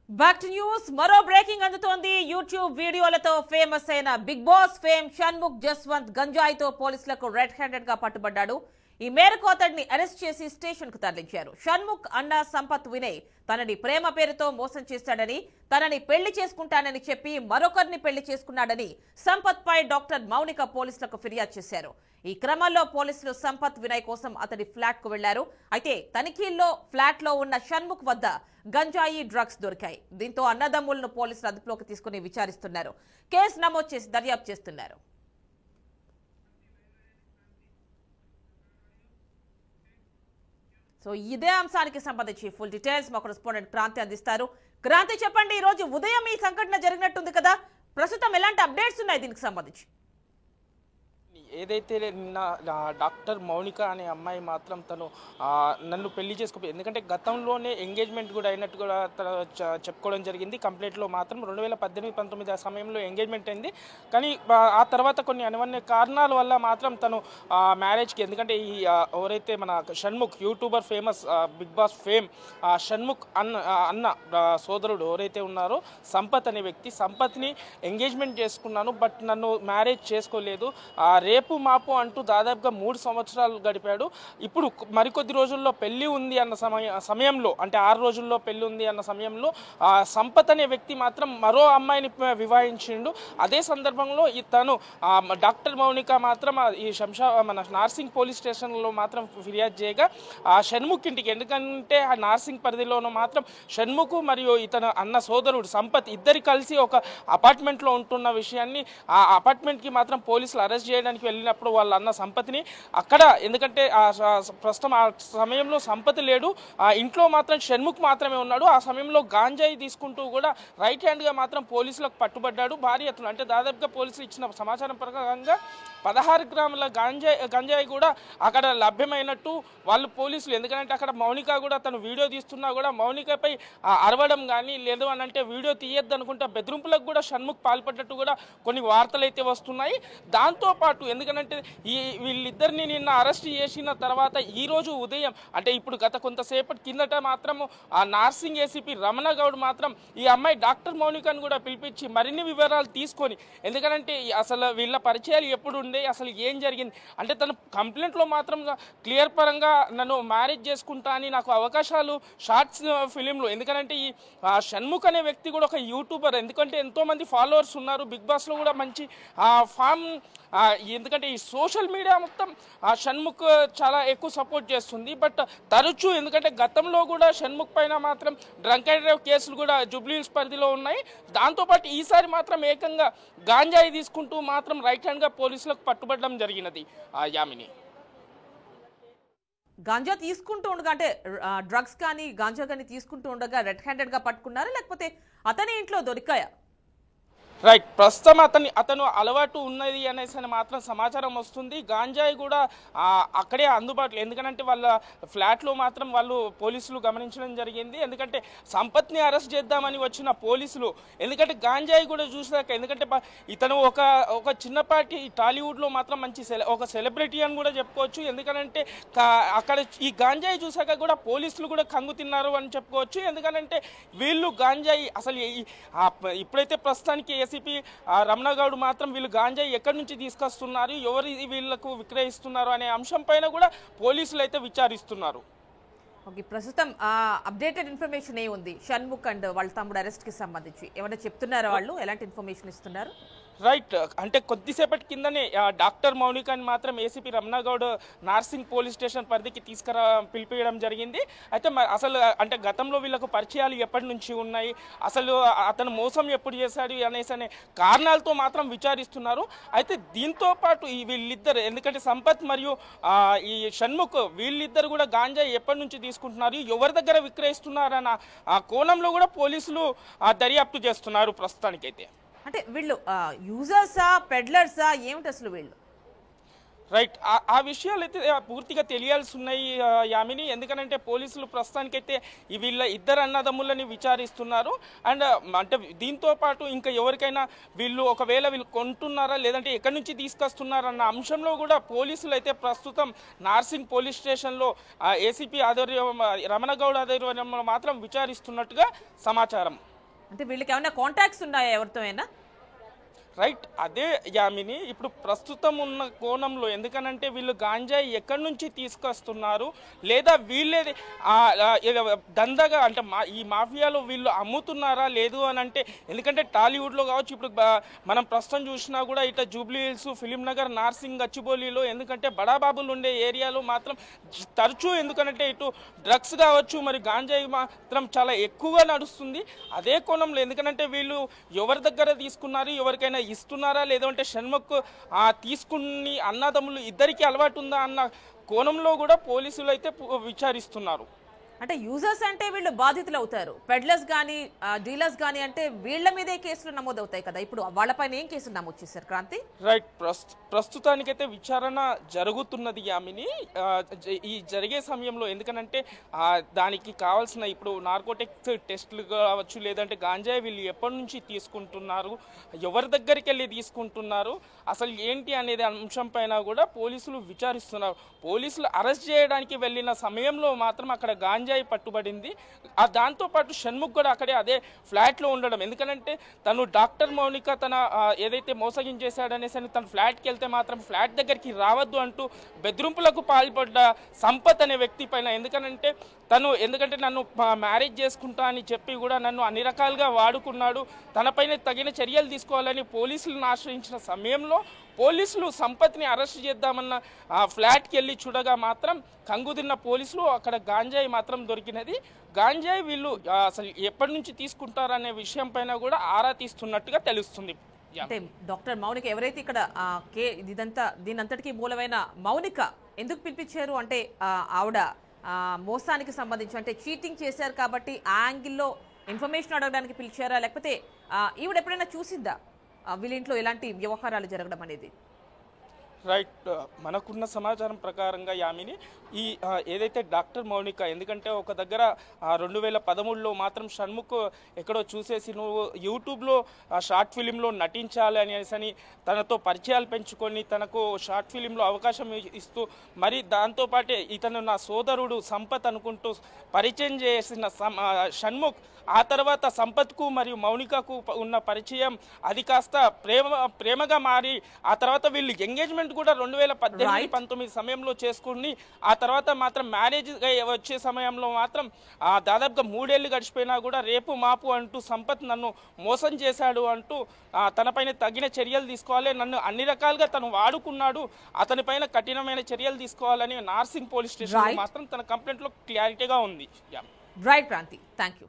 Back to news. మరో breaking అందుతోంది. YouTube వీడియోలతో ఫేమస్ అయిన Bigg Boss fame Shanmukh Jaswanth గంజాయితో పోలీసులకు రెడ్ హ్యాండెడ్ గా పట్టుబడ్డాడు. ఈ మేరకు అతడిని అరెస్ట్ చేసి స్టేషన్ కు తరలించారు. షణ్ముఖ్ అన్న సంపత్ వినయ్ తనని ప్రేమ పేరుతో మోసం చేశాడని, తనని పెళ్లి చేసుకుంటానని చెప్పి మరొకరిని పెళ్లి చేసుకున్నాడని సంపత్ పై డాక్టర్ మౌనిక పోలీసులకు ఫిర్యాదు చేశారు. ఈ క్రమంలో పోలీసులు సంపత్ వినయ్ కోసం అతడి ఫ్లాట్ కు వెళ్లారు. అయితే తనిఖీల్లో ఫ్లాట్ లో ఉన్న షణ్ముఖ్ వద్ద గంజాయి డ్రగ్స్ దొరికాయి. దీంతో అన్నదమ్ములను పోలీసులు అదుపులోకి తీసుకుని విచారిస్తున్నారు. కేసు నమోదు చేసి దర్యాప్తు చేస్తున్నారు. సో ఇదే అంశానికి సంబంధించి ఫుల్ డీటెయిల్స్ మా కరెస్పాండెంట్ క్రాంతి అందిస్తారు. క్రాంతి, చెప్పండి, ఈ రోజు ఉదయం ఈ సంఘటన జరిగినట్టుంది కదా, ప్రస్తుతం ఎలాంటి అప్డేట్స్ ఉన్నాయి దీనికి సంబంధించి? ఏదైతే నిన్న డాక్టర్ మౌనిక అనే అమ్మాయి మాత్రం తను నన్ను పెళ్లి చేసుకోపోయి, ఎందుకంటే గతంలోనే ఎంగేజ్మెంట్ కూడా అయినట్టు కూడా తను చెప్పుకోవడం జరిగింది. కంప్లైంట్లో మాత్రం 2018-19 ఆ సమయంలో ఎంగేజ్మెంట్ అయింది. కానీ ఆ తర్వాత కొన్ని అనువన్న కారణాల వల్ల మాత్రం తను మ్యారేజ్కి, ఎందుకంటే ఈ ఎవరైతే మన Shanmukh YouTuber famous Bigg Boss fame Shanmukh అన్న సోదరుడు ఎవరైతే ఉన్నారో సంపత్ అనే వ్యక్తి, సంపత్ని ఎంగేజ్మెంట్ చేసుకున్నాను, బట్ నన్ను మ్యారేజ్ చేసుకోలేదు, రేపు మాపు అంటూ దాదాపుగా 3 సంవత్సరాలు గడిపాడు. ఇప్పుడు మరికొద్ది రోజుల్లో పెళ్లి ఉంది అన్న సమయంలో, అంటే 6 రోజుల్లో పెళ్లి ఉంది అన్న సమయంలో సంపత్ అనే వ్యక్తి మాత్రం మరో అమ్మాయిని వివాహించిండు. అదే సందర్భంలో తను డాక్టర్ మౌనిక మాత్రం ఈ మన నార్సింగ్ పోలీస్ స్టేషన్లో మాత్రం ఫిర్యాదు చేయగా షణ్ముఖ్ ఇంటికి, ఎందుకంటే ఆ నార్సింగ్ పరిధిలోనూ మాత్రం షణ్ముఖ్ మరియు ఇతను అన్న సోదరుడు సంపత్ ఇద్దరు కలిసి ఒక అపార్ట్మెంట్లో ఉంటున్న విషయాన్ని, ఆ అపార్ట్మెంట్కి మాత్రం పోలీసులు అరెస్ట్ చేయడానికి వెళ్ళినప్పుడు వాళ్ళ అన్న సంపత్ని అక్కడ, ఎందుకంటే ప్రస్తుతం ఆ సమయంలో సంపత్ లేడు, ఆ ఇంట్లో మాత్రం షణ్ముఖ్ మాత్రమే ఉన్నాడు. ఆ సమయంలో గాంజాయి తీసుకుంటూ కూడా రైట్ హ్యాండ్గా మాత్రం పోలీసులకు పట్టుబడ్డాడు. భారీ ఎత్తున, అంటే దాదాపుగా పోలీసులు ఇచ్చిన సమాచారం ప్రకారంగా 16 గ్రాముల గంజాయి కూడా అక్కడ లభ్యమైనట్టు వాళ్ళు పోలీసులు, ఎందుకంటే అక్కడ మౌనిక కూడా తను వీడియో తీస్తున్నా కూడా మౌనికపై అరవడం కానీ, లేదు అని అంటే వీడియో తీయొద్దు అనుకుంటే బెదిరింపులకు కూడా షణ్ముఖ్ పాల్పడ్డట్టు కూడా కొన్ని వార్తలు అయితే వస్తున్నాయి. దాంతోపాటు ఎందుకంటే వీళ్ళిద్దరిని నిన్న అరెస్ట్ చేసిన తర్వాత ఈరోజు ఉదయం, అంటే ఇప్పుడు గత కొంతసేపటి కిందట మాత్రము ఆ నార్సింగ్ ఏసీపీ రమణ గౌడ్ మాత్రం ఈ అమ్మాయి డాక్టర్ మౌనికను కూడా పిలిపించి మరిన్ని వివరాలు తీసుకొని, ఎందుకంటే అసలు వీళ్ళ పరిచయాలు ఎప్పుడు ఉండే, అసలు ఏం జరిగింది అంటే తన కంప్లైంట్లో మాత్రం క్లియర్ పరంగా నన్ను మ్యారేజ్ చేసుకుంటా అని, నాకు అవకాశాలు షార్ట్స్ ఫిలింలో, ఎందుకంటే ఈ షణ్ముఖ్ అనే వ్యక్తి కూడా ఒక యూట్యూబర్, ఎందుకంటే ఎంతోమంది ఫాలోవర్స్ ఉన్నారు, బిగ్ బాస్లో కూడా మంచి ఫామ్, ఎందుకంటే ఈ సోషల్ మీడియా మొత్తం షణ్ముఖ్ చాలా ఎక్కువ సపోర్ట్ చేస్తుంది. బట్ తరచూ, ఎందుకంటే గతంలో కూడా షణ్ముఖ్ పైన మాత్రం డ్రంక్ అండ్ డ్రైవ్ కేసులు కూడా జూబ్లీహిల్స్ పరిధిలో ఉన్నాయి. దాంతోపాటు ఈసారి మాత్రం ఏకంగా గాంజాయి తీసుకుంటూ మాత్రం రైట్ హ్యాండ్గా పోలీసులకు పట్టుబడడం జరిగినది. యామిని, గాంజా తీసుకుంటూ ఉండగా, అంటే డ్రగ్స్ కానీ గాంజా కానీ తీసుకుంటూ ఉండగా రెడ్ హ్యాండెడ్ గా పట్టుకున్నారా, లేకపోతే అతని ఇంట్లో దొరికాయా? రైట్, ప్రస్తుతం అతను అలవాటు ఉన్నది అనేసి మాత్రం సమాచారం వస్తుంది. గాంజాయి కూడా అక్కడే అందుబాటులో, ఎందుకంటే వాళ్ళ ఫ్లాట్లో మాత్రం వాళ్ళు పోలీసులు గమనించడం జరిగింది. ఎందుకంటే సంపత్ని అరెస్ట్ చేద్దామని వచ్చిన పోలీసులు, ఎందుకంటే గాంజాయి కూడా చూసాక, ఎందుకంటే ఇతను ఒక చిన్నపాటి టాలీవుడ్లో మాత్రం మంచి ఒక సెలబ్రిటీ అని కూడా చెప్పుకోవచ్చు. ఎందుకంటే అక్కడ ఈ గాంజాయి చూసాక కూడా పోలీసులు కూడా కంగు తిన్నారు అని చెప్పుకోవచ్చు. ఎందుకంటే వీళ్ళు గాంజాయి అసలు ఇప్పుడైతే ప్రస్తుతానికి ఏసీపీ రమణ గౌడ్ మాత్రం వీళ్ళు గాంజాయి ఎక్కడి నుంచి తీసుకొస్తున్నారు, ఎవరు వీళ్ళకు విక్రయిస్తున్నారు అనే అంశం పైన కూడా పోలీసులు అయితే విచారిస్తున్నారు. ఓకే, ప్రస్తుతం అప్డేటెడ్ ఇన్ఫర్మేషన్ ఏముంది షణ్ముఖ్ అండ్ వాళ్ళ తమ్ముడు అరెస్ట్ కి సంబంధించి? ఏమైనా చెప్తున్నారా వాళ్ళు? ఎలాంటి ఇన్ఫర్మేషన్ ఇస్తున్నారు? రైట్, అంటే కొద్దిసేపటి కిందనే డాక్టర్ మౌనికని మాత్రం ACP Ramana Goud Narsing police station పరిధికి పిలిపించడం జరిగింది. అయితే అసలు అంటే గతంలో వీళ్ళకు పరిచయాలు ఎప్పటి నుంచి ఉన్నాయి, అసలు అతను మోసం ఎప్పుడు చేశాడు అనే కారణాలతో మాత్రం విచారిస్తున్నారు. అయితే దీంతో పాటు వీళ్ళిద్దరు, ఎందుకంటే సంపత్ మరియు ఈ షణ్ముఖ్ వీళ్ళిద్దరు కూడా గాంజా ఎప్పటి నుంచి తీసుకుంటున్నారు, ఎవరి దగ్గర విక్రయిస్తున్నారన్న కోణంలో కూడా పోలీసులు దర్యాప్తు చేస్తున్నారు ప్రస్తుతానికైతే. అంటే వీళ్ళు యూజర్సా, పెడ్లర్సా, ఏమిటి అసలు వీళ్ళు? రైట్, ఆ విషయాలు అయితే పూర్తిగా తెలియాల్సి ఉన్నాయి యామిని, ఎందుకంటే పోలీసులు ప్రస్తుతానికైతే వీళ్ళ ఇద్దరు అన్నదమ్ములని విచారిస్తున్నారు. అండ్ అంటే దీంతో పాటు ఇంకా ఎవరికైనా వీళ్ళు ఒకవేళ వీళ్ళు కొంటున్నారా లేదంటే ఎక్కడి నుంచి తీసుకొస్తున్నారన్న అంశంలో కూడా పోలీసులు అయితే ప్రస్తుతం నార్సింగ్ పోలీస్ స్టేషన్లో ఏసీపీ ఆధ్వర్యం రమణ గౌడ్ ఆధ్వర్యంలో మాత్రం విచారిస్తున్నట్టుగా సమాచారం. అంటే వీళ్ళకి ఏమైనా కాంటాక్ట్స్ ఉన్నాయా ఎవరితో అయినా? రైట్, అదే యామిని ఇప్పుడు ప్రస్తుతం ఉన్న కోణంలో, ఎందుకనంటే వీళ్ళు గాంజాయి ఎక్కడి నుంచి తీసుకొస్తున్నారు, లేదా వీళ్ళే దందగా అంటే ఈ మాఫియాలో వీళ్ళు అమ్ముతున్నారా లేదు అని అంటే, ఎందుకంటే టాలీవుడ్లో కావచ్చు, ఇప్పుడు మనం ప్రస్తుతం చూసినా కూడా ఇట్లా జూబ్లీ హిల్స్, ఫిలిం నగర్, నార్సింగ్, గచ్చిబౌలిలో, ఎందుకంటే బడాబాబులు ఉండే ఏరియాలో మాత్రం తరచూ, ఎందుకంటే ఇటు డ్రగ్స్ కావచ్చు మరి గాంజాయి మాత్రం చాలా ఎక్కువగా నడుస్తుంది. అదే కోణంలో ఎందుకంటే వీళ్ళు ఎవరి దగ్గర తీసుకున్నారు, ఎవరికైనా ఇస్తున్నారా లేదంటే షణ్ముఖ్ తీసుకుని అన్నదమ్ములు ఇద్దరికి అలవాటు ఉందా అన్న కోణంలో కూడా పోలీసులు అయితే విచారిస్తున్నారు. అంటే యూజర్స్ అంటే వీళ్ళు బాధితులు అవుతారు, పెడ్లర్స్ కానీ డీలర్స్ కానీ అంటే వీళ్ళ మీదే కేసులు నమోదవుతాయి కదా. ఇప్పుడు వాళ్ళపైన ఏం కేసులు నమోదు చేశారు క్రాంతి? రైట్, ప్రస్తుతానికైతే విచారణ జరుగుతున్నది యామిని. ఈ జరిగే సమయంలో ఎందుకనంటే దానికి కావాల్సిన ఇప్పుడు నార్కోటిక్స్ టెస్టులు కావచ్చు, లేదంటే గాంజాయి వీళ్ళు ఎప్పటి నుంచి తీసుకుంటున్నారు, ఎవరి దగ్గరికి వెళ్ళి తీసుకుంటున్నారు, అసలు ఏంటి అనేది అంశం పైన కూడా పోలీసులు విచారిస్తున్నారు. పోలీసులు అరెస్ట్ చేయడానికి వెళ్ళిన సమయంలో మాత్రం అక్కడ గాంజాయి పట్టుబడింది. దాంతోపాటు షణ్ముఖ్ కూడా అక్కడే అదే ఫ్లాట్లో ఉండడం, ఎందుకంటే తను డాక్టర్ మౌనిక తన ఏదైతే మోసగించేశాడనేసి తన ఫ్లాట్కి వెళ్తే మాత్రం ఫ్లాట్ దగ్గరికి రావద్దు అంటూ బెదిరింపులకు పాల్పడ్డ సంపత్ అనే వ్యక్తి పైన, ఎందుకంటే నన్ను మ్యారేజ్ చేసుకుంటా అని చెప్పి కూడా నన్ను అన్ని రకాలుగా వాడుకున్నాడు, తనపైన తగిన చర్యలు తీసుకోవాలని పోలీసులను ఆశ్రయించిన సమయంలో పోలీసులు సంపత్ని అరెస్ట్ చేద్దామన్న ఫ్లాట్కి వెళ్ళి చూడగా మాత్రం కంగుదిన్న పోలీసులు అక్కడ గాంజాయి మాత్రం దొరికినది. గాంజాయి వీళ్ళు అసలు ఎప్పటి నుంచి తీసుకుంటారనే విషయం పైన కూడా ఆరా తీస్తున్నట్టుగా తెలుస్తుంది. అంటే డాక్టర్ మౌనిక ఎవరైతే ఇక్కడ దీనంతటికీ మూలమైన మౌనిక ఎందుకు పిలిపించారు అంటే ఆవిడ మోసానికి సంబంధించి అంటే చీటింగ్ చేశారు కాబట్టి ఆ యాంగిల్లో ఇన్ఫర్మేషన్ అడగడానికి పిలిచారా, లేకపోతే ఈవిడ ఎప్పుడైనా చూసిందా వీళ్ళ ఇంట్లో ఎలాంటి వ్యవహారాలు జరగడం అనేది? రైట్, మనకున్న సమాచారం ప్రకారంగా యామిని ఈ ఏదైతే డాక్టర్ మౌనిక, ఎందుకంటే ఒక దగ్గర 2013లో మాత్రం షణ్ముఖ్ ఎక్కడో చూసేసి నువ్వు యూట్యూబ్లో షార్ట్ ఫిలింలో నటించాలి అనేసి తనతో పరిచయాలు పెంచుకొని తనకు షార్ట్ ఫిలింలో అవకాశం ఇస్తూ మరి దాంతోపాటే ఇతను నా సోదరుడు సంపత్ అనుకుంటూ పరిచయం చేసిన షణ్ముఖ్ ఆ తర్వాత సంపత్కు మరియు మౌనికకు ఉన్న పరిచయం అది కాస్త ప్రేమగా మారి ఆ తర్వాత వీళ్ళు ఎంగేజ్మెంట్ కూడా 2018-19 సమయంలో చేసుకుని ఆ తర్వాత మాత్రం మ్యారేజ్ వచ్చే సమయంలో మాత్రం దాదాపుగా 3 ఏళ్ళు గడిచిపోయినా కూడా రేపు మాపు అంటూ సంపత్ నన్ను మోసం చేశాడు అంటూ తనపైన తగిన చర్యలు తీసుకోవాలి, నన్ను అన్ని రకాలుగా తను వాడుకున్నాడు, అతనిపైన కఠినమైన చర్యలు తీసుకోవాలని నార్సింగ్ పోలీస్ స్టేషన్ మాత్రం తన కంప్లైంట్లో క్లారిటీగా ఉంది. Right Kranthi, thank you.